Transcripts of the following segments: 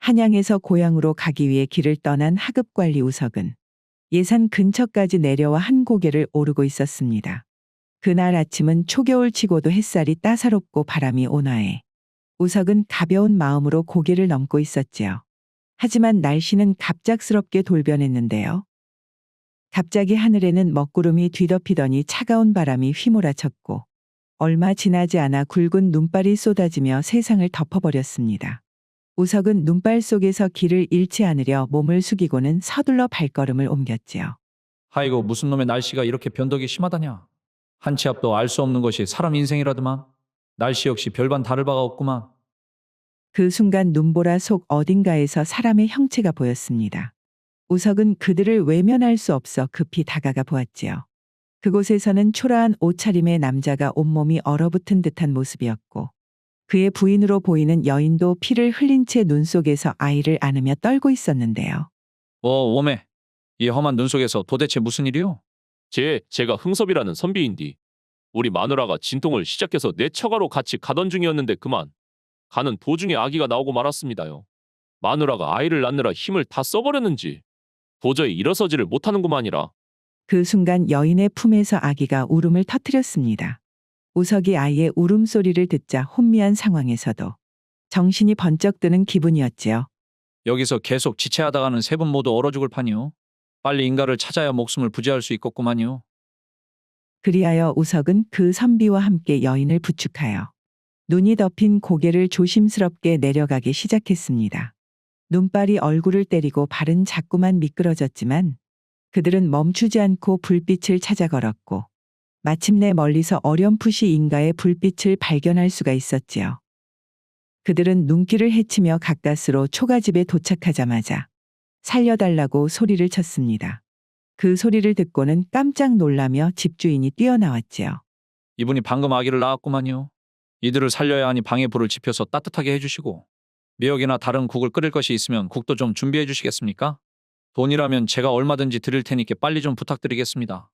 한양에서 고향으로 가기 위해 길을 떠난 하급관리 우석은 예산 근처까지 내려와 한 고개를 오르고 있었습니다. 그날 아침은 초겨울치고도 햇살이 따사롭고 바람이 온화해 우석은 가벼운 마음으로 고개를 넘고 있었지요. 하지만 날씨는 갑작스럽게 돌변했는데요. 갑자기 하늘에는 먹구름이 뒤덮이더니 차가운 바람이 휘몰아쳤고 얼마 지나지 않아 굵은 눈발이 쏟아지며 세상을 덮어버렸습니다. 우석은 눈발 속에서 길을 잃지 않으려 몸을 숙이고는 서둘러 발걸음을 옮겼지요. 아이고 무슨 놈의 날씨가 이렇게 변덕이 심하다냐. 한 치 앞도 알 수 없는 것이 사람 인생이라더만. 날씨 역시 별반 다를 바가 없구만. 그 순간 눈보라 속 어딘가에서 사람의 형체가 보였습니다. 우석은 그들을 외면할 수 없어 급히 다가가 보았지요. 그곳에서는 초라한 옷차림의 남자가 온몸이 얼어붙은 듯한 모습이었고 그의 부인으로 보이는 여인도 피를 흘린 채 눈 속에서 아이를 안으며 떨고 있었는데요. 오메. 이 험한 눈 속에서 도대체 무슨 일이요? 제가 흥섭이라는 선비인디. 우리 마누라가 진통을 시작해서 내 처가로 같이 가던 중이었는데 그만. 가는 도중에 아기가 나오고 말았습니다요. 마누라가 아이를 낳느라 힘을 다 써버렸는지 도저히 일어서지를 못하는구만이라. 그 순간 여인의 품에서 아기가 울음을 터뜨렸습니다. 우석이 아이의 울음소리를 듣자 혼미한 상황에서도 정신이 번쩍 드는 기분이었지요. 여기서 계속 지체하다가는 세 분 모두 얼어 죽을 판이요. 빨리 인가를 찾아야 목숨을 부지할 수 있겠구만요. 그리하여 우석은 그 선비와 함께 여인을 부축하여 눈이 덮인 고개를 조심스럽게 내려가기 시작했습니다. 눈발이 얼굴을 때리고 발은 자꾸만 미끄러졌지만 그들은 멈추지 않고 불빛을 찾아 걸었고 마침내 멀리서 어렴풋이 인가의 불빛을 발견할 수가 있었지요. 그들은 눈길을 헤치며 가까스로 초가집에 도착하자마자 살려달라고 소리를 쳤습니다. 그 소리를 듣고는 깜짝 놀라며 집주인이 뛰어나왔지요. 이분이 방금 아기를 낳았구만요. 이들을 살려야 하니 방에 불을 지펴서 따뜻하게 해주시고 미역이나 다른 국을 끓일 것이 있으면 국도 좀 준비해 주시겠습니까? 돈이라면 제가 얼마든지 드릴 테니까 빨리 좀 부탁드리겠습니다.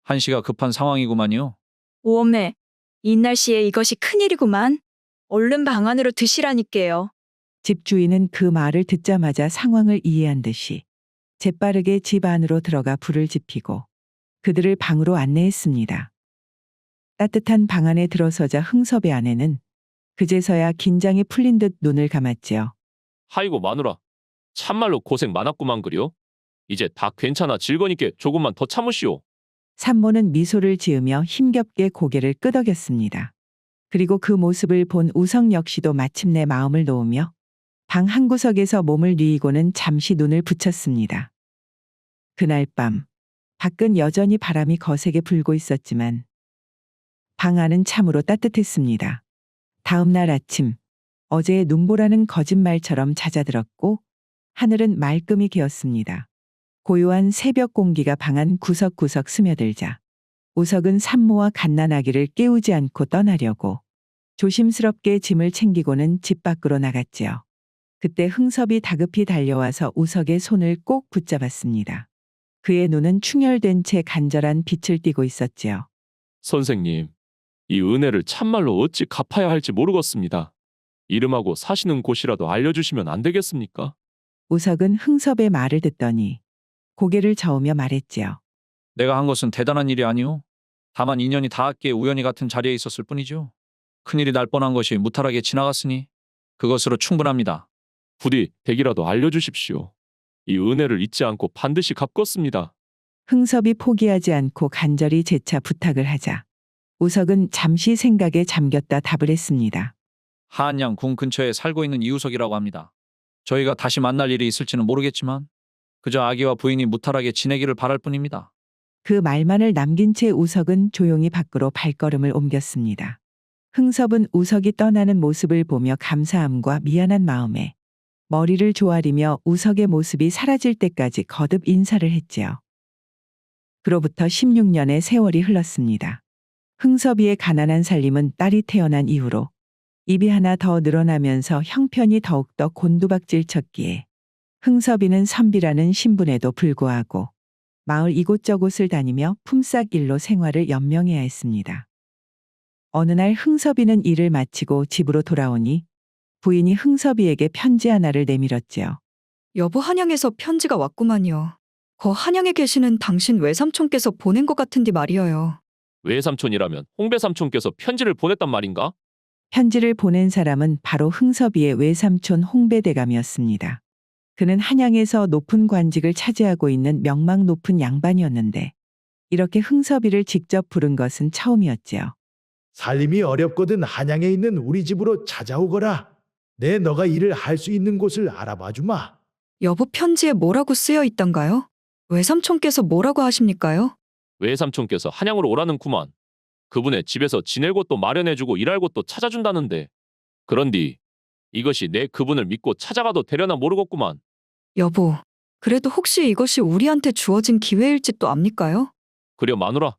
한시가 급한 상황이구만요. 오메, 이 날씨에 이것이 큰일이구만. 얼른 방 안으로 드시라니께요. 집주인은 그 말을 듣자마자 상황을 이해한 듯이 재빠르게 집 안으로 들어가 불을 지피고 그들을 방으로 안내했습니다. 따뜻한 방 안에 들어서자 흥섭의 아내는 그제서야 긴장이 풀린 듯 눈을 감았지요. 하이고 마누라. 참말로 고생 많았구만 그려. 이제 다 괜찮아 질거니께 조금만 더 참으시오. 산모는 미소를 지으며 힘겹게 고개를 끄덕였습니다. 그리고 그 모습을 본 우석 역시도 마침내 마음을 놓으며 방 한구석에서 몸을 뉘이고는 잠시 눈을 붙였습니다. 그날 밤 밖은 여전히 바람이 거세게 불고 있었지만 방 안은 참으로 따뜻했습니다. 다음 날 아침 어제의 눈보라는 거짓말처럼 잦아들었고 하늘은 말끔히 개었습니다. 고요한 새벽 공기가 방 안 구석구석 스며들자 우석은 산모와 갓난아기를 깨우지 않고 떠나려고 조심스럽게 짐을 챙기고는 집 밖으로 나갔지요. 그때 흥섭이 다급히 달려와서 우석의 손을 꼭 붙잡았습니다. 그의 눈은 충혈된 채 간절한 빛을 띠고 있었지요. 선생님, 이 은혜를 참말로 어찌 갚아야 할지 모르겠습니다. 이름하고 사시는 곳이라도 알려주시면 안 되겠습니까? 우석은 흥섭의 말을 듣더니 고개를 저으며 말했지요. 내가 한 것은 대단한 일이 아니오. 다만 인연이 닿았기에 우연히 같은 자리에 있었을 뿐이죠. 큰일이 날 뻔한 것이 무탈하게 지나갔으니 그것으로 충분합니다. 부디 댁이라도 알려주십시오. 이 은혜를 잊지 않고 반드시 갚겠습니다. 흥섭이 포기하지 않고 간절히 재차 부탁을 하자 우석은 잠시 생각에 잠겼다 답을 했습니다. 한양 궁 근처에 살고 있는 이우석이라고 합니다. 저희가 다시 만날 일이 있을지는 모르겠지만 그저 아기와 부인이 무탈하게 지내기를 바랄 뿐입니다. 그 말만을 남긴 채 우석은 조용히 밖으로 발걸음을 옮겼습니다. 흥섭은 우석이 떠나는 모습을 보며 감사함과 미안한 마음에 머리를 조아리며 우석의 모습이 사라질 때까지 거듭 인사를 했지요. 그로부터 16년의 세월이 흘렀습니다. 흥섭이의 가난한 살림은 딸이 태어난 이후로 입이 하나 더 늘어나면서 형편이 더욱더 곤두박질 쳤기에 흥섭이는 선비라는 신분에도 불구하고 마을 이곳저곳을 다니며 품삯 일로 생활을 연명해야 했습니다. 어느 날 흥섭이는 일을 마치고 집으로 돌아오니 부인이 흥섭이에게 편지 하나를 내밀었지요. 여보, 한양에서 편지가 왔구만요. 거 한양에 계시는 당신 외삼촌께서 보낸 것 같은데 말이어요. 외삼촌이라면 홍배삼촌께서 편지를 보냈단 말인가? 편지를 보낸 사람은 바로 흥섭이의 외삼촌 홍배대감이었습니다. 그는 한양에서 높은 관직을 차지하고 있는 명망 높은 양반이었는데 이렇게 흥섭이를 직접 부른 것은 처음이었지요. 살림이 어렵거든 한양에 있는 우리 집으로 찾아오거라. 내 너가 일을 할 수 있는 곳을 알아봐 주마. 여보, 편지에 뭐라고 쓰여 있던가요? 외삼촌께서 뭐라고 하십니까요? 외삼촌께서 한양으로 오라는구만. 그분의 집에서 지낼 곳도 마련해주고 일할 곳도 찾아준다는데. 그런디 이것이 내 그분을 믿고 찾아가도 되려나 모르겠구만. 여보, 그래도 혹시 이것이 우리한테 주어진 기회일지 또 압니까요? 그려 마누라.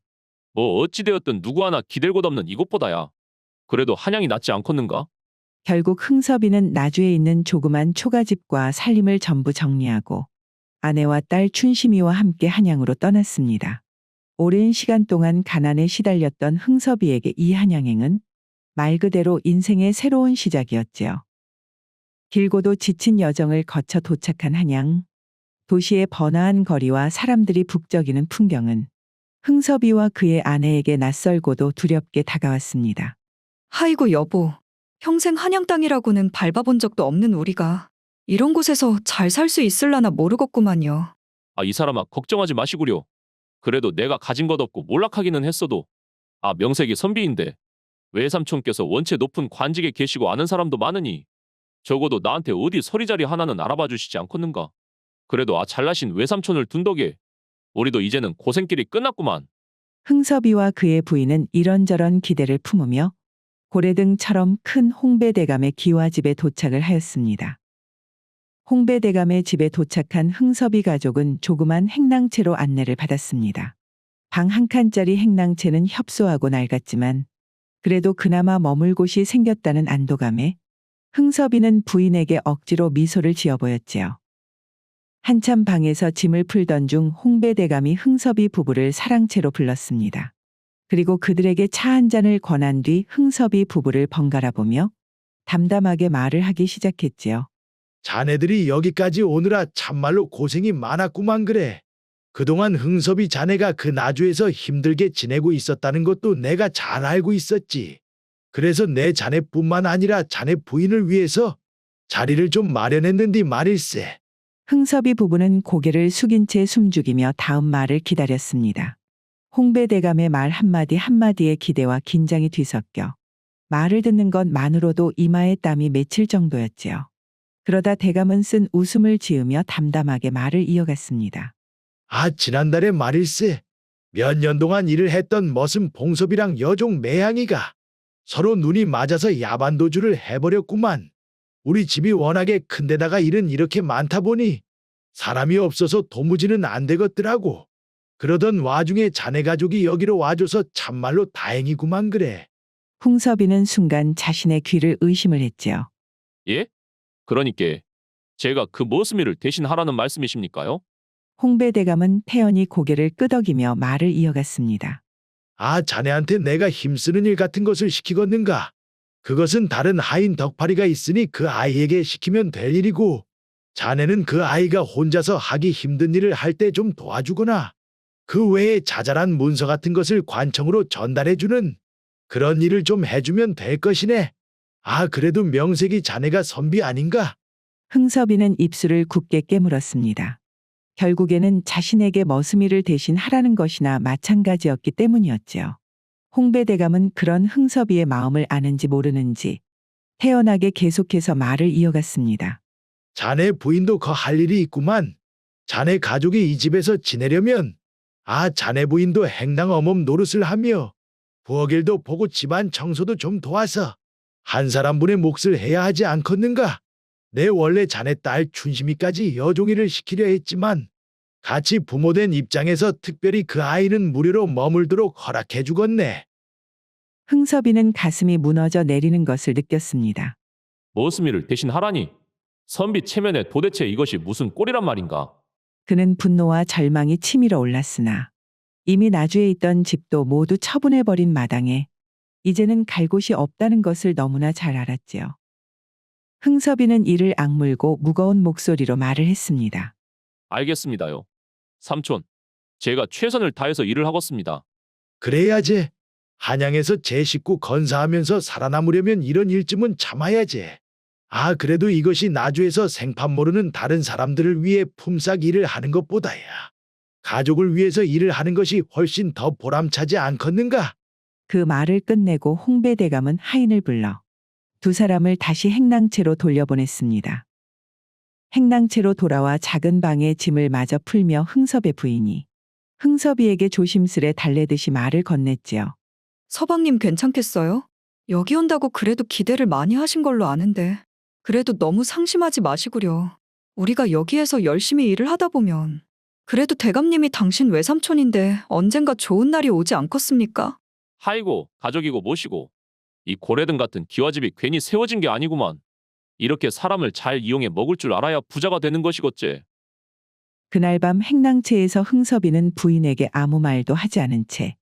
뭐 어찌되었든 누구 하나 기댈 곳 없는 이곳보다야. 그래도 한양이 낫지 않겠는가? 결국 흥섭이는 나주에 있는 조그만 초가집과 살림을 전부 정리하고 아내와 딸 춘심이와 함께 한양으로 떠났습니다. 오랜 시간 동안 가난에 시달렸던 흥섭이에게 이 한양행은 말 그대로 인생의 새로운 시작이었지요. 길고도 지친 여정을 거쳐 도착한 한양. 도시의 번화한 거리와 사람들이 북적이는 풍경은 흥섭이와 그의 아내에게 낯설고도 두렵게 다가왔습니다. 아이고 여보, 평생 한양 땅이라고는 밟아본 적도 없는 우리가 이런 곳에서 잘 살 수 있을라나 모르겠구만요. 아, 이 사람아, 걱정하지 마시구려. 그래도 내가 가진 것 없고 몰락하기는 했어도 명색이 선비인데 외삼촌께서 원체 높은 관직에 계시고 아는 사람도 많으니 적어도 나한테 어디 서리자리 하나는 알아봐 주시지 않겠는가. 그래도 잘나신 외삼촌을 둔 덕에 우리도 이제는 고생길이 끝났구만. 흥섭이와 그의 부인은 이런저런 기대를 품으며 고래등처럼 큰 홍배대감의 기와집에 도착을 하였습니다. 홍배대감의 집에 도착한 흥섭이 가족은 조그만 행랑채로 안내를 받았습니다. 방 한 칸짜리 행랑채는 협소하고 낡았지만 그래도 그나마 머물 곳이 생겼다는 안도감에 흥섭이는 부인에게 억지로 미소를 지어 보였지요. 한참 방에서 짐을 풀던 중 홍배대감이 흥섭이 부부를 사랑채로 불렀습니다. 그리고 그들에게 차 한 잔을 권한 뒤 흥섭이 부부를 번갈아 보며 담담하게 말을 하기 시작했지요. 자네들이 여기까지 오느라 참말로 고생이 많았구만 그래. 그동안 흥섭이 자네가 그 나주에서 힘들게 지내고 있었다는 것도 내가 잘 알고 있었지. 그래서 내 자네뿐만 아니라 자네 부인을 위해서 자리를 좀 마련했는디 말일세. 흥섭이 부부는 고개를 숙인 채 숨죽이며 다음 말을 기다렸습니다. 홍배대감의 말 한마디 한마디에 기대와 긴장이 뒤섞여 말을 듣는 것만으로도 이마에 땀이 맺힐 정도였지요. 그러다 대감은 쓴 웃음을 지으며 담담하게 말을 이어갔습니다. 지난달에 말일세. 몇 년 동안 일을 했던 머슴 봉섭이랑 여종 매향이가 서로 눈이 맞아서 야반도주를 해버렸구만. 우리 집이 워낙에 큰데다가 일은 이렇게 많다 보니 사람이 없어서 도무지는 안 되겠더라고. 그러던 와중에 자네 가족이 여기로 와줘서 참말로 다행이구만 그래. 흥섭이는 순간 자신의 귀를 의심을 했지요. 예? 그러니께 제가 그 머슴이를 대신 하라는 말씀이십니까요? 홍배대감은 태연히 고개를 끄덕이며 말을 이어갔습니다. 자네한테 내가 힘쓰는 일 같은 것을 시키겠는가? 그것은 다른 하인 덕파리가 있으니 그 아이에게 시키면 될 일이고 자네는 그 아이가 혼자서 하기 힘든 일을 할 때 좀 도와주거나 그 외에 자잘한 문서 같은 것을 관청으로 전달해주는 그런 일을 좀 해주면 될 것이네. 그래도 명색이 자네가 선비 아닌가? 흥섭이는 입술을 굳게 깨물었습니다. 결국에는 자신에게 머슴이를 대신 하라는 것이나 마찬가지였기 때문이었지요. 홍배대감은 그런 흥섭이의 마음을 아는지 모르는지 태연하게 계속해서 말을 이어갔습니다. 자네 부인도 할 일이 있구만. 자네 가족이 이 집에서 지내려면 자네 부인도 행랑 어멈 노릇을 하며 부엌일도 보고 집안 청소도 좀 도와서 한 사람분의 몫을 해야 하지 않겠는가? 내 원래 자네 딸 춘심이까지 여종일을 시키려 했지만 같이 부모된 입장에서 특별히 그 아이는 무료로 머물도록 허락해 주겠네. 흥섭이는 가슴이 무너져 내리는 것을 느꼈습니다. 머슴이를 대신 하라니. 선비 체면에 도대체 이것이 무슨 꼴이란 말인가? 그는 분노와 절망이 치밀어 올랐으나 이미 나주에 있던 집도 모두 처분해버린 마당에 이제는 갈 곳이 없다는 것을 너무나 잘 알았지요. 흥섭이는 이를 악물고 무거운 목소리로 말을 했습니다. 알겠습니다요. 삼촌, 제가 최선을 다해서 일을 하겠습니다. 그래야지. 한양에서 제 식구 건사하면서 살아남으려면 이런 일쯤은 참아야지. 아, 그래도 이것이 나주에서 생판 모르는 다른 사람들을 위해 품삯 일을 하는 것보다야 가족을 위해서 일을 하는 것이 훨씬 더 보람차지 않겠는가? 그 말을 끝내고 홍배대감은 하인을 불러 두 사람을 다시 행랑채로 돌려보냈습니다. 행랑채로 돌아와 작은 방에 짐을 마저 풀며 흥섭의 부인이 흥섭이에게 조심스레 달래듯이 말을 건넸지요. 서방님 괜찮겠어요? 여기 온다고 그래도 기대를 많이 하신 걸로 아는데. 그래도 너무 상심하지 마시구려. 우리가 여기에서 열심히 일을 하다 보면 그래도 대감님이 당신 외삼촌인데 언젠가 좋은 날이 오지 않겠습니까? 하이고 가족이고 뭐시고 이 고래등 같은 기와집이 괜히 세워진 게 아니구만. 이렇게 사람을 잘 이용해 먹을 줄 알아야 부자가 되는 것이겠지. 그날 밤 행랑채에서 흥섭이는 부인에게 아무 말도 하지 않은 채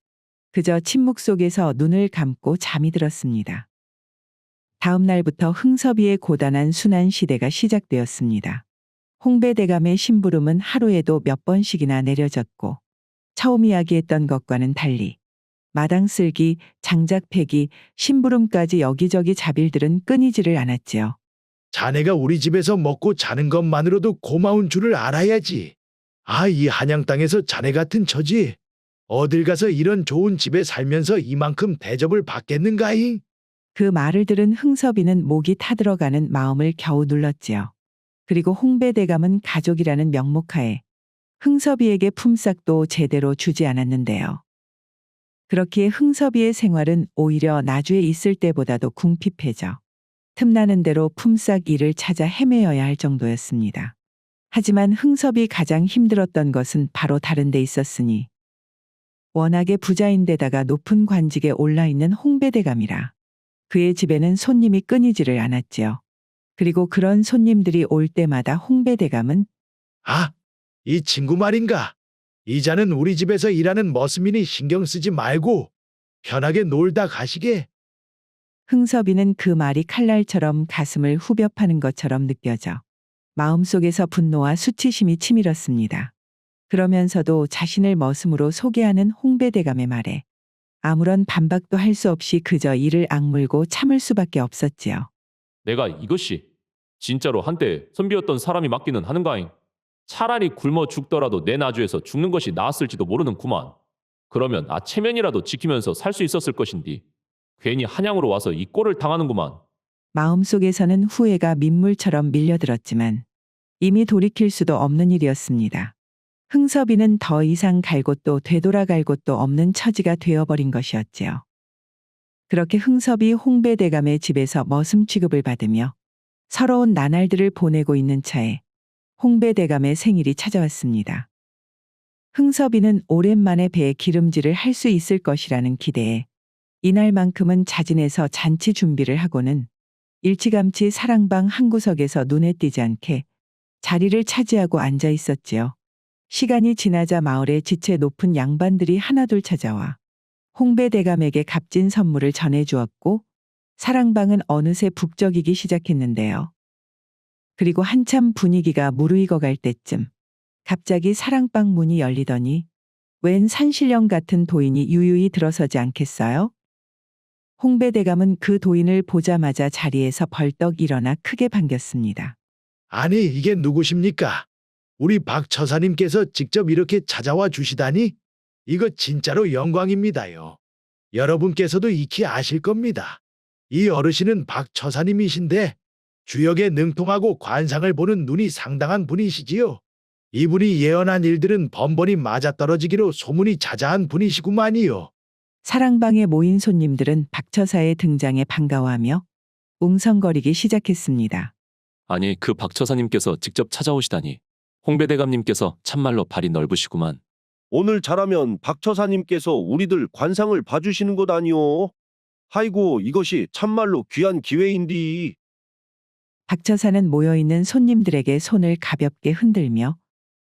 그저 침묵 속에서 눈을 감고 잠이 들었습니다. 다음 날부터 흥섭이의 고단한 순환 시대가 시작되었습니다. 홍배대감의 심부름은 하루에도 몇 번씩이나 내려졌고 처음 이야기했던 것과는 달리 마당 쓸기, 장작 패기, 심부름까지 여기저기 자빌들은 끊이지를 않았지요. 자네가 우리 집에서 먹고 자는 것만으로도 고마운 줄을 알아야지. 아, 이 한양 땅에서 자네 같은 처지 어딜 가서 이런 좋은 집에 살면서 이만큼 대접을 받겠는가잉? 그 말을 들은 흥섭이는 목이 타들어가는 마음을 겨우 눌렀지요. 그리고 홍배대감은 가족이라는 명목하에 흥섭이에게 품삯도 제대로 주지 않았는데요. 그렇기에 흥섭이의 생활은 오히려 나주에 있을 때보다도 궁핍해져 틈나는 대로 품삯 일을 찾아 헤매어야 할 정도였습니다. 하지만 흥섭이 가장 힘들었던 것은 바로 다른 데 있었으니 워낙에 부자인데다가 높은 관직에 올라있는 홍배대감이라 그의 집에는 손님이 끊이지를 않았지요. 그리고 그런 손님들이 올 때마다 홍배대감은 아, 이 친구 말인가? 이자는 우리 집에서 일하는 머슴이니 신경 쓰지 말고 편하게 놀다 가시게. 흥섭이는 그 말이 칼날처럼 가슴을 후벼 파는 것처럼 느껴져 마음속에서 분노와 수치심이 치밀었습니다. 그러면서도 자신을 머슴으로 소개하는 홍배대감의 말에 아무런 반박도 할 수 없이 그저 이를 악물고 참을 수밖에 없었지요. 내가 이것이 진짜로 한때 선비였던 사람이 맞기는 하는가잉. 차라리 굶어 죽더라도 내 나주에서 죽는 것이 나았을지도 모르는구만. 그러면 체면이라도 지키면서 살 수 있었을 것인디. 괜히 한양으로 와서 이 꼴을 당하는구만. 마음속에서는 후회가 민물처럼 밀려들었지만 이미 돌이킬 수도 없는 일이었습니다. 흥섭이는 더 이상 갈 곳도 되돌아갈 곳도 없는 처지가 되어버린 것이었지요. 그렇게 흥섭이 홍배대감의 집에서 머슴 취급을 받으며 서러운 나날들을 보내고 있는 차에 홍배대감의 생일이 찾아왔습니다. 흥섭이는 오랜만에 배에 기름질을 할 수 있을 것이라는 기대에 이날만큼은 자진해서 잔치 준비를 하고는 일찌감치 사랑방 한 구석에서 눈에 띄지 않게 자리를 차지하고 앉아 있었지요. 시간이 지나자 마을에 지체 높은 양반들이 하나둘 찾아와 홍배대감에게 값진 선물을 전해주었고 사랑방은 어느새 북적이기 시작했는데요. 그리고 한참 분위기가 무르익어 갈 때쯤 갑자기 사랑방 문이 열리더니 웬 산신령 같은 도인이 유유히 들어서지 않겠어요? 홍배대감은 그 도인을 보자마자 자리에서 벌떡 일어나 크게 반겼습니다. 아니, 이게 누구십니까? 우리 박 처사님께서 직접 이렇게 찾아와 주시다니? 이거 진짜로 영광입니다요. 여러분께서도 익히 아실 겁니다. 이 어르신은 박 처사님이신데 주역에 능통하고 관상을 보는 눈이 상당한 분이시지요. 이분이 예언한 일들은 번번이 맞아떨어지기로 소문이 자자한 분이시구만이요. 사랑방에 모인 손님들은 박처사의 등장에 반가워하며 웅성거리기 시작했습니다. 아니, 그 박처사님께서 직접 찾아오시다니. 홍배대감님께서 참말로 발이 넓으시구만. 오늘 잘하면 박처사님께서 우리들 관상을 봐주시는 것 아니오. 아이고, 이것이 참말로 귀한 기회인디. 박처사는 모여있는 손님들에게 손을 가볍게 흔들며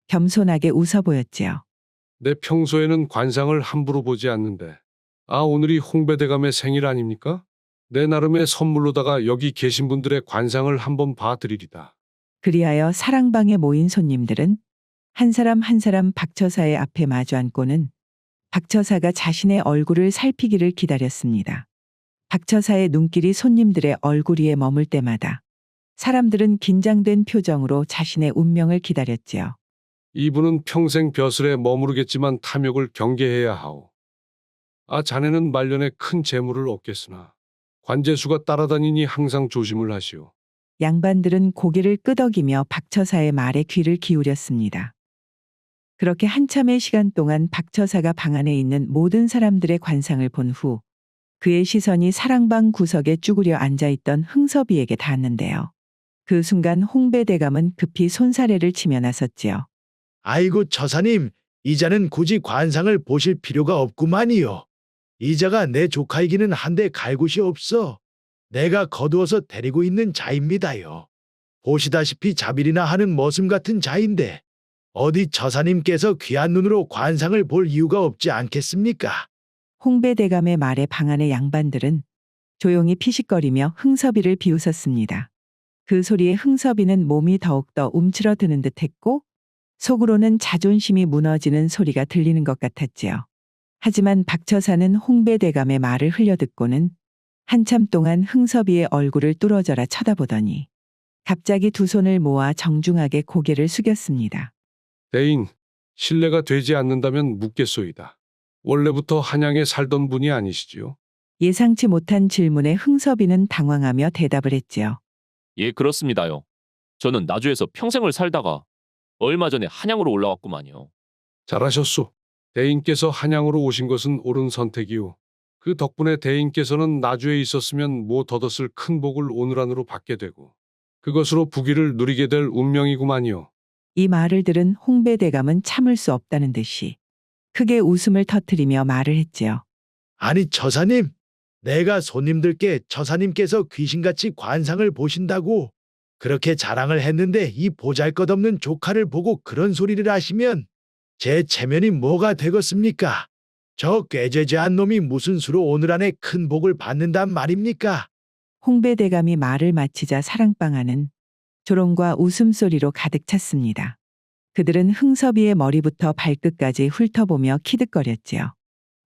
겸손하게 웃어 보였지요. 내 평소에는 관상을 함부로 보지 않는데, 아, 오늘이 홍배대감의 생일 아닙니까? 내 나름의 선물로다가 여기 계신 분들의 관상을 한번 봐드리리다. 그리하여 사랑방에 모인 손님들은 한 사람 한 사람 박처사의 앞에 마주 앉고는 박처사가 자신의 얼굴을 살피기를 기다렸습니다. 박처사의 눈길이 손님들의 얼굴 위에 머물 때마다 사람들은 긴장된 표정으로 자신의 운명을 기다렸지요. 이분은 평생 벼슬에 머무르겠지만 탐욕을 경계해야 하오. 아, 자네는 말년에 큰 재물을 얻겠으나 관제수가 따라다니니 항상 조심을 하시오. 양반들은 고개를 끄덕이며 박처사의 말에 귀를 기울였습니다. 그렇게 한참의 시간 동안 박처사가 방 안에 있는 모든 사람들의 관상을 본 후 그의 시선이 사랑방 구석에 쭈그려 앉아있던 흥섭이에게 닿았는데요. 그 순간 홍배대감은 급히 손사래를 치며 나섰지요. 아이고 처사님, 이자는 굳이 관상을 보실 필요가 없구만이요. 이자가 내 조카이기는 한데 갈 곳이 없어 내가 거두어서 데리고 있는 자입니다요. 보시다시피 자빌이나 하는 머슴 같은 자인데 어디 처사님께서 귀한 눈으로 관상을 볼 이유가 없지 않겠습니까? 홍배대감의 말에 방 안의 양반들은 조용히 피식거리며 흥섭이를 비웃었습니다. 그 소리에 흥섭이는 몸이 더욱더 움츠러드는 듯했고 속으로는 자존심이 무너지는 소리가 들리는 것 같았지요. 하지만 박처사는 홍배대감의 말을 흘려듣고는 한참 동안 흥섭이의 얼굴을 뚫어져라 쳐다보더니 갑자기 두 손을 모아 정중하게 고개를 숙였습니다. 대인, 신뢰가 되지 않는다면 묻겠소이다. 원래부터 한양에 살던 분이 아니시지요? 예상치 못한 질문에 흥섭이는 당황하며 대답을 했지요. 예, 그렇습니다요. 저는 나주에서 평생을 살다가 얼마 전에 한양으로 올라왔구만요. 잘하셨소. 대인께서 한양으로 오신 것은 옳은 선택이오. 그 덕분에 대인께서는 나주에 있었으면 뭐 덧없을 큰 복을 오늘 안으로 받게 되고 그것으로 부귀를 누리게 될 운명이구만요. 이 말을 들은 홍배대감은 참을 수 없다는 듯이 크게 웃음을 터뜨리며 말을 했지요. 아니 처사님, 내가 손님들께 처사님께서 귀신같이 관상을 보신다고 그렇게 자랑을 했는데 이 보잘것없는 조카를 보고 그런 소리를 하시면 제 체면이 뭐가 되겠습니까? 저 꾀죄죄한 놈이 무슨 수로 오늘 안에 큰 복을 받는단 말입니까? 홍배대감이 말을 마치자 사랑방 안은 조롱과 웃음소리로 가득 찼습니다. 그들은 흥섭이의 머리부터 발끝까지 훑어보며 키득거렸지요.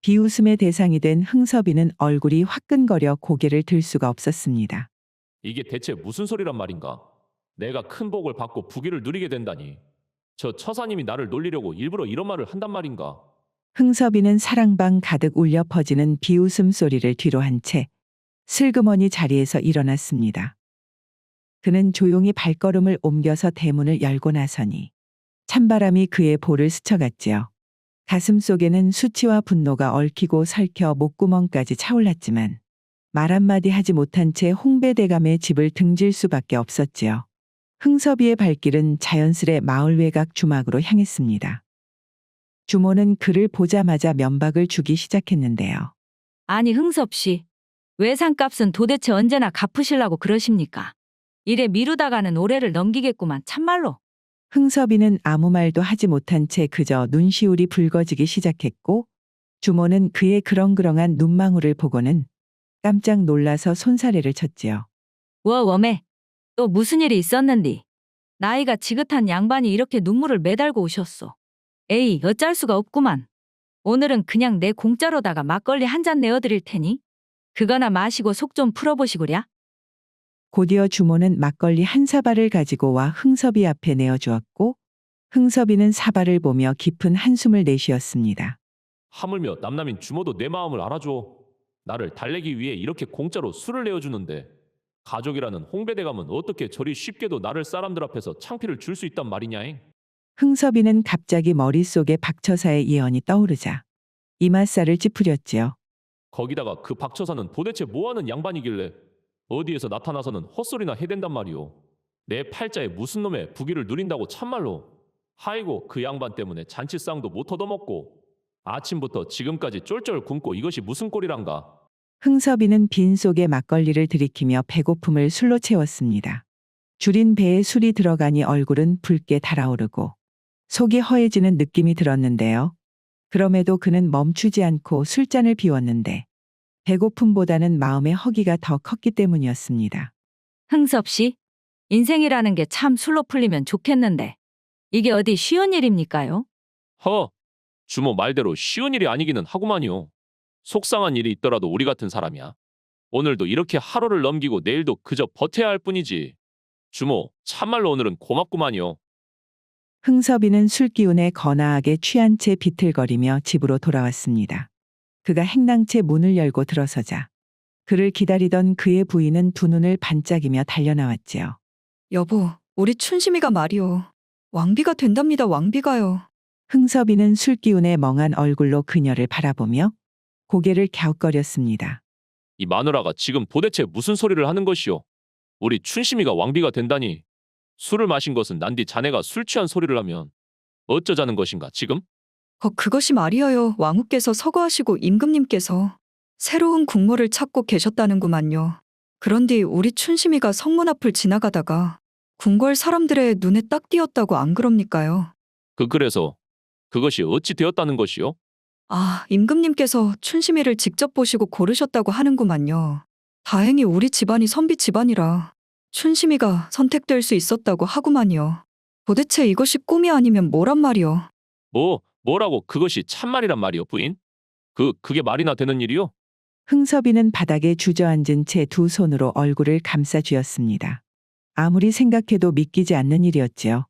비웃음의 대상이 된 흥섭이는 얼굴이 화끈거려 고개를 들 수가 없었습니다. 이게 대체 무슨 소리란 말인가? 내가 큰 복을 받고 부귀를 누리게 된다니. 저 처사님이 나를 놀리려고 일부러 이런 말을 한단 말인가? 흥섭이는 사랑방 가득 울려 퍼지는 비웃음 소리를 뒤로 한 채 슬그머니 자리에서 일어났습니다. 그는 조용히 발걸음을 옮겨서 대문을 열고 나서니 찬바람이 그의 볼을 스쳐갔지요. 가슴 속에는 수치와 분노가 얽히고 설켜 목구멍까지 차올랐지만 말 한마디 하지 못한 채 홍배대감의 집을 등질 수밖에 없었지요. 흥섭이의 발길은 자연스레 마을 외곽 주막으로 향했습니다. 주모는 그를 보자마자 면박을 주기 시작했는데요. 아니 흥섭 씨, 외상값은 도대체 언제나 갚으시려고 그러십니까? 이래 미루다가는 올해를 넘기겠구만 참말로. 흥섭이는 아무 말도 하지 못한 채 그저 눈시울이 붉어지기 시작했고 주모는 그의 그렁그렁한 눈망울을 보고는 깜짝 놀라서 손사래를 쳤지요. 워웜에 또 무슨 일이 있었는디? 나이가 지긋한 양반이 이렇게 눈물을 매달고 오셨소. 에이 어쩔 수가 없구만. 오늘은 그냥 내 공짜로다가 막걸리 한 잔 내어드릴 테니 그거나 마시고 속 좀 풀어보시구랴. 곧이어 주모는 막걸리 한 사발을 가지고 와 흥섭이 앞에 내어주었고 흥섭이는 사발을 보며 깊은 한숨을 내쉬었습니다. 하물며 남남인 주모도 내 마음을 알아줘. 나를 달래기 위해 이렇게 공짜로 술을 내어주는데 가족이라는 홍배대감은 어떻게 저리 쉽게도 나를 사람들 앞에서 창피를 줄 수 있단 말이냐잉. 흥섭이는 갑자기 머릿속에 박처사의 예언이 떠오르자 이맛살을 찌푸렸지요. 거기다가 그 박처사는 도대체 뭐하는 양반이길래 어디에서 나타나서는 헛소리나 해댄단 말이오. 내 팔자에 무슨 놈의 부귀를 누린다고 참말로. 하이고 그 양반 때문에 잔치상도 못 얻어먹고 아침부터 지금까지 쫄쫄 굶고 이것이 무슨 꼴이란가. 흥섭이는 빈속에 막걸리를 들이키며 배고픔을 술로 채웠습니다. 줄인 배에 술이 들어가니 얼굴은 붉게 달아오르고 속이 허해지는 느낌이 들었는데요. 그럼에도 그는 멈추지 않고 술잔을 비웠는데 배고픔보다는 마음의 허기가 더 컸기 때문이었습니다. 흥섭 씨, 인생이라는 게 참 술로 풀리면 좋겠는데 이게 어디 쉬운 일입니까요? 주모 말대로 쉬운 일이 아니기는 하구만요. 속상한 일이 있더라도 우리 같은 사람이야. 오늘도 이렇게 하루를 넘기고 내일도 그저 버텨야 할 뿐이지. 주모, 참말로 오늘은 고맙구만요. 흥섭이는 술기운에 거나하게 취한 채 비틀거리며 집으로 돌아왔습니다. 그가 행랑채 문을 열고 들어서자 그를 기다리던 그의 부인은 두 눈을 반짝이며 달려나왔지요. 여보, 우리 춘심이가 말이요. 왕비가 된답니다, 왕비가요. 흥섭이는 술기운에 멍한 얼굴로 그녀를 바라보며 고개를 갸웃거렸습니다. 이 마누라가 지금 도대체 무슨 소리를 하는 것이오? 우리 춘심이가 왕비가 된다니. 술을 마신 것은 난디 자네가 술 취한 소리를 하면 어쩌자는 것인가 지금? 그것이 말이어요. 왕후께서 서거하시고 임금님께서 새로운 국모를 찾고 계셨다는구만요. 그런데 우리 춘심이가 성문 앞을 지나가다가 궁궐 사람들의 눈에 딱 띄었다고 안 그럽니까요? 그래서 그것이 어찌 되었다는 것이오? 아, 임금님께서 춘심이를 직접 보시고 고르셨다고 하는구만요. 다행히 우리 집안이 선비 집안이라 춘심이가 선택될 수 있었다고 하구만요. 도대체 이것이 꿈이 아니면 뭐란 말이오? 뭐라고 그것이 참말이란 말이오, 부인? 그게 말이나 되는 일이오? 흥섭이는 바닥에 주저앉은 채 두 손으로 얼굴을 감싸 쥐었습니다. 아무리 생각해도 믿기지 않는 일이었지요.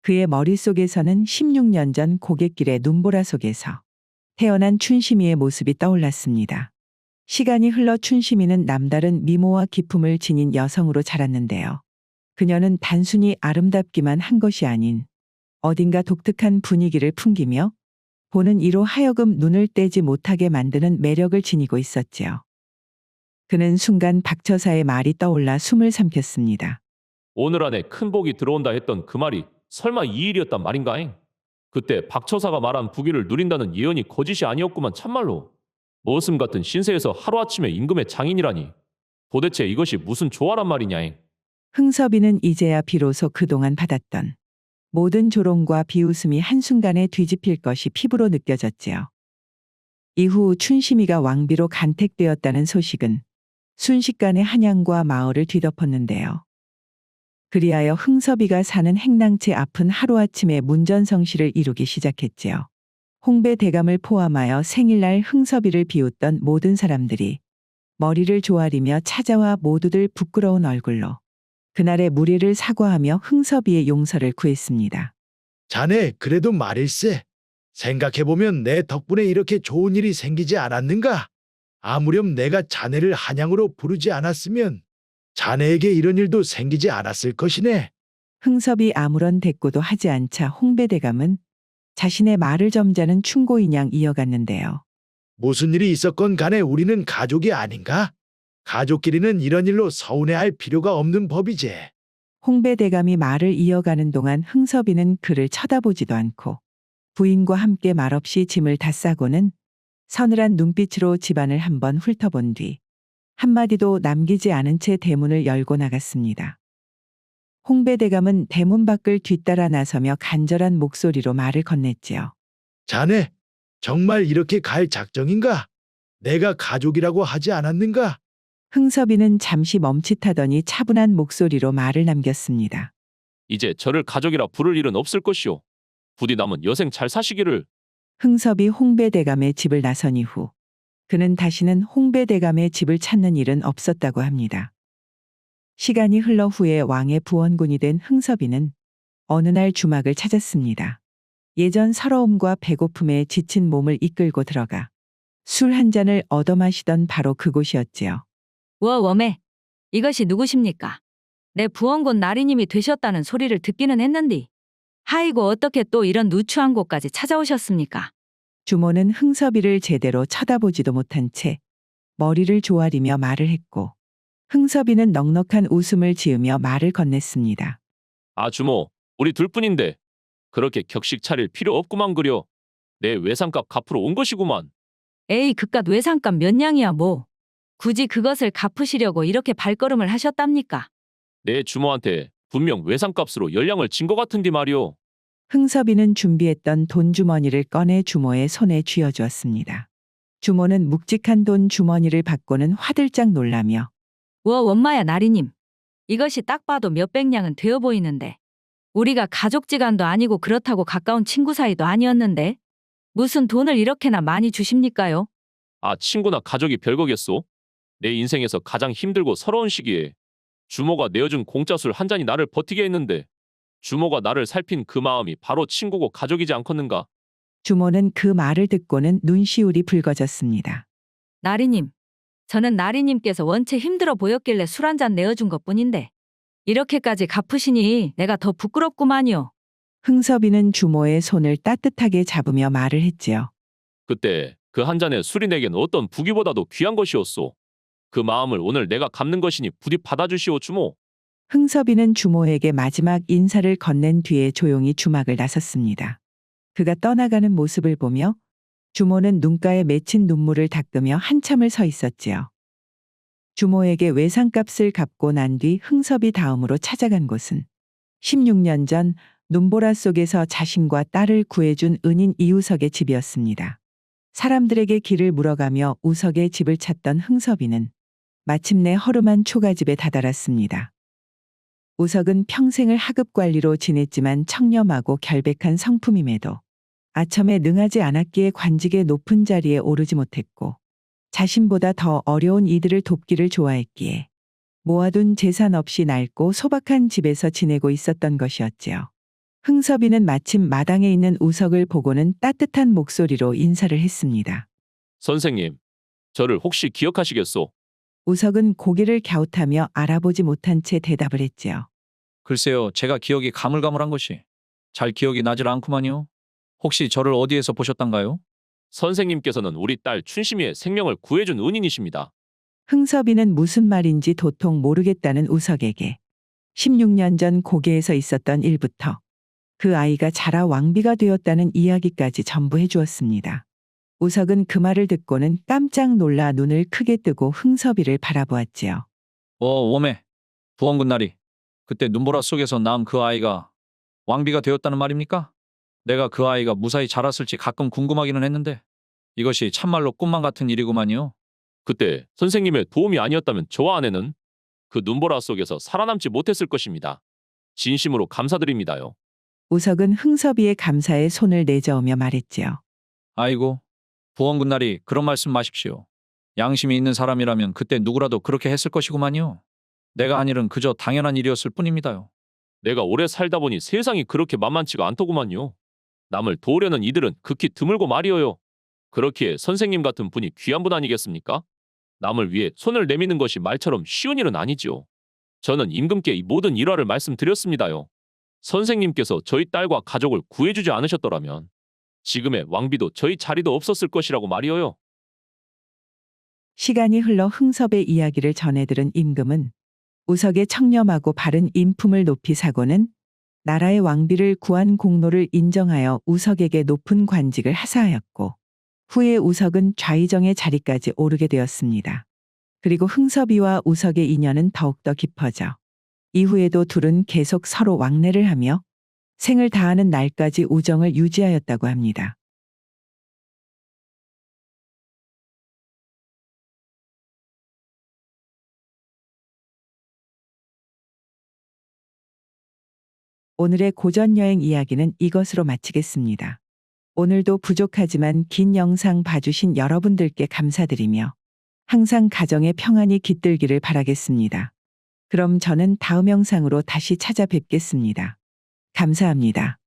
그의 머릿속에서는 16년 전 고갯길의 눈보라 속에서 태어난 춘심이의 모습이 떠올랐습니다. 시간이 흘러 춘심이는 남다른 미모와 기품을 지닌 여성으로 자랐는데요. 그녀는 단순히 아름답기만 한 것이 아닌 어딘가 독특한 분위기를 풍기며 보는 이로 하여금 눈을 떼지 못하게 만드는 매력을 지니고 있었지요. 그는 순간 박처사의 말이 떠올라 숨을 삼켰습니다. 오늘 안에 큰 복이 들어온다 했던 그 말이 설마 이 일이었단 말인가잉? 그때 박처사가 말한 부귀를 누린다는 예언이 거짓이 아니었구만 참말로. 머슴 같은 신세에서 하루아침에 임금의 장인이라니. 도대체 이것이 무슨 조화란 말이냐잉? 흥섭이는 이제야 비로소 그동안 받았던 모든 조롱과 비웃음이 한순간에 뒤집힐 것이 피부로 느껴졌지요. 이후 춘심이가 왕비로 간택되었다는 소식은 순식간에 한양과 마을을 뒤덮었는데요. 그리하여 흥섭이가 사는 행랑채 앞은 하루아침에 문전성시를 이루기 시작했지요. 홍배 대감을 포함하여 생일날 흥섭이를 비웃던 모든 사람들이 머리를 조아리며 찾아와 모두들 부끄러운 얼굴로 그날의 무례를 사과하며 흥섭이의 용서를 구했습니다. 자네 그래도 말일세. 생각해보면 내 덕분에 이렇게 좋은 일이 생기지 않았는가? 아무렴 내가 자네를 한양으로 부르지 않았으면 자네에게 이런 일도 생기지 않았을 것이네. 흥섭이 아무런 대꾸도 하지 않자 홍배 대감은 자신의 말을 점잖은 충고인 양 이어갔는데요. 무슨 일이 있었건 간에 우리는 가족이 아닌가? 가족끼리는 이런 일로 서운해할 필요가 없는 법이지. 홍배 대감이 말을 이어가는 동안 흥섭이는 그를 쳐다보지도 않고 부인과 함께 말없이 짐을 다 싸고는 서늘한 눈빛으로 집안을 한번 훑어본 뒤 한마디도 남기지 않은 채 대문을 열고 나갔습니다. 홍배 대감은 대문 밖을 뒤따라 나서며 간절한 목소리로 말을 건넸지요. 자네, 정말 이렇게 갈 작정인가? 내가 가족이라고 하지 않았는가? 흥섭이는 잠시 멈칫하더니 차분한 목소리로 말을 남겼습니다. 이제 저를 가족이라 부를 일은 없을 것이오. 부디 남은 여생 잘 사시기를. 흥섭이 홍배 대감의 집을 나선 이후 그는 다시는 홍배 대감의 집을 찾는 일은 없었다고 합니다. 시간이 흘러 후에 왕의 부원군이 된 흥섭이는 어느 날 주막을 찾았습니다. 예전 서러움과 배고픔에 지친 몸을 이끌고 들어가 술 한 잔을 얻어 마시던 바로 그곳이었지요. 웜에 이것이 누구십니까? 내 부원군 나리님이 되셨다는 소리를 듣기는 했는디. 하이고 어떻게 또 이런 누추한 곳까지 찾아오셨습니까? 주모는 흥섭이를 제대로 쳐다보지도 못한 채 머리를 조아리며 말을 했고 흥섭이는 넉넉한 웃음을 지으며 말을 건넸습니다. 아 주모, 우리 둘뿐인데 그렇게 격식 차릴 필요 없구만 그려. 내 외상값 갚으러 온 것이구만. 에이 그깟 외상값 몇 냥이야 뭐. 굳이 그것을 갚으시려고 이렇게 발걸음을 하셨답니까? 내 주모한테 분명 외상값으로 연량을 진 것 같은디 말이오. 흥섭이는 준비했던 돈 주머니를 꺼내 주모의 손에 쥐어주었습니다. 주모는 묵직한 돈 주머니를 받고는 화들짝 놀라며 원마야 나리님. 이것이 딱 봐도 몇백냥은 되어 보이는데. 우리가 가족지간도 아니고 그렇다고 가까운 친구 사이도 아니었는데. 무슨 돈을 이렇게나 많이 주십니까요? 아, 친구나 가족이 별거겠소? 내 인생에서 가장 힘들고 서러운 시기에 주모가 내어준 공짜 술 한 잔이 나를 버티게 했는데 주모가 나를 살핀 그 마음이 바로 친구고 가족이지 않겠는가? 주모는 그 말을 듣고는 눈시울이 붉어졌습니다. 나리님. 저는 나리님께서 원체 힘들어 보였길래 술 한 잔 내어준 것뿐인데. 이렇게까지 갚으시니 내가 더 부끄럽구만요. 흥섭이는 주모의 손을 따뜻하게 잡으며 말을 했지요. 그때 그 한 잔의 술이 내겐 어떤 부귀보다도 귀한 것이었소. 그 마음을 오늘 내가 갚는 것이니 부디 받아주시오 주모. 흥섭이는 주모에게 마지막 인사를 건넨 뒤에 조용히 주막을 나섰습니다. 그가 떠나가는 모습을 보며 주모는 눈가에 맺힌 눈물을 닦으며 한참을 서 있었지요. 주모에게 외상값을 갚고 난 뒤 흥섭이 다음으로 찾아간 곳은 16년 전 눈보라 속에서 자신과 딸을 구해준 은인 이우석의 집이었습니다. 사람들에게 길을 물어가며 우석의 집을 찾던 흥섭이는 마침내 허름한 초가집에 다다랐습니다. 우석은 평생을 하급관리로 지냈지만 청렴하고 결백한 성품임에도 아첨에 능하지 않았기에 관직의 높은 자리에 오르지 못했고 자신보다 더 어려운 이들을 돕기를 좋아했기에 모아둔 재산 없이 낡고 소박한 집에서 지내고 있었던 것이었지요. 흥섭이는 마침 마당에 있는 우석을 보고는 따뜻한 목소리로 인사를 했습니다. 선생님, 저를 혹시 기억하시겠소? 우석은 고개를 갸웃하며 알아보지 못한 채 대답을 했지요. 글쎄요, 제가 기억이 가물가물한 것이 잘 기억이 나질 않구만요. 혹시 저를 어디에서 보셨단가요? 선생님께서는 우리 딸 춘심이의 생명을 구해준 은인이십니다. 흥섭이는 무슨 말인지 도통 모르겠다는 우석에게 16년 전 고개에서 있었던 일부터 그 아이가 자라 왕비가 되었다는 이야기까지 전부 해주었습니다. 우석은 그 말을 듣고는 깜짝 놀라 눈을 크게 뜨고 흥섭이를 바라보았지요. 오메, 부원군 나리. 그때 눈보라 속에서 낳은 그 아이가 왕비가 되었다는 말입니까? 내가 그 아이가 무사히 자랐을지 가끔 궁금하기는 했는데 이것이 참말로 꿈만 같은 일이구만요. 그때 선생님의 도움이 아니었다면 저와 아내는 그 눈보라 속에서 살아남지 못했을 것입니다. 진심으로 감사드립니다요. 우석은 흥섭이의 감사에 손을 내저으며 말했지요. 아이고, 부원군 나리 그런 말씀 마십시오. 양심이 있는 사람이라면 그때 누구라도 그렇게 했을 것이구만요. 내가 한 일은 그저 당연한 일이었을 뿐입니다요. 내가 오래 살다 보니 세상이 그렇게 만만치가 않더구만요. 남을 도우려는 이들은 극히 드물고 말이어요. 그렇기에 선생님 같은 분이 귀한 분 아니겠습니까? 남을 위해 손을 내미는 것이 말처럼 쉬운 일은 아니지요. 저는 임금께 이 모든 일화를 말씀드렸습니다요. 선생님께서 저희 딸과 가족을 구해주지 않으셨더라면 지금의 왕비도 저희 자리도 없었을 것이라고 말이어요. 시간이 흘러 흥섭의 이야기를 전해 들은 임금은 우석의 청렴하고 바른 인품을 높이 사고는 나라의 왕비를 구한 공로를 인정하여 우석에게 높은 관직을 하사하였고 후에 우석은 좌의정의 자리까지 오르게 되었습니다. 그리고 흥섭이와 우석의 인연은 더욱더 깊어져 이후에도 둘은 계속 서로 왕래를 하며 생을 다하는 날까지 우정을 유지하였다고 합니다. 오늘의 고전여행 이야기는 이것으로 마치겠습니다. 오늘도 부족하지만 긴 영상 봐주신 여러분들께 감사드리며 항상 가정의 평안이 깃들기를 바라겠습니다. 그럼 저는 다음 영상으로 다시 찾아뵙겠습니다. 감사합니다.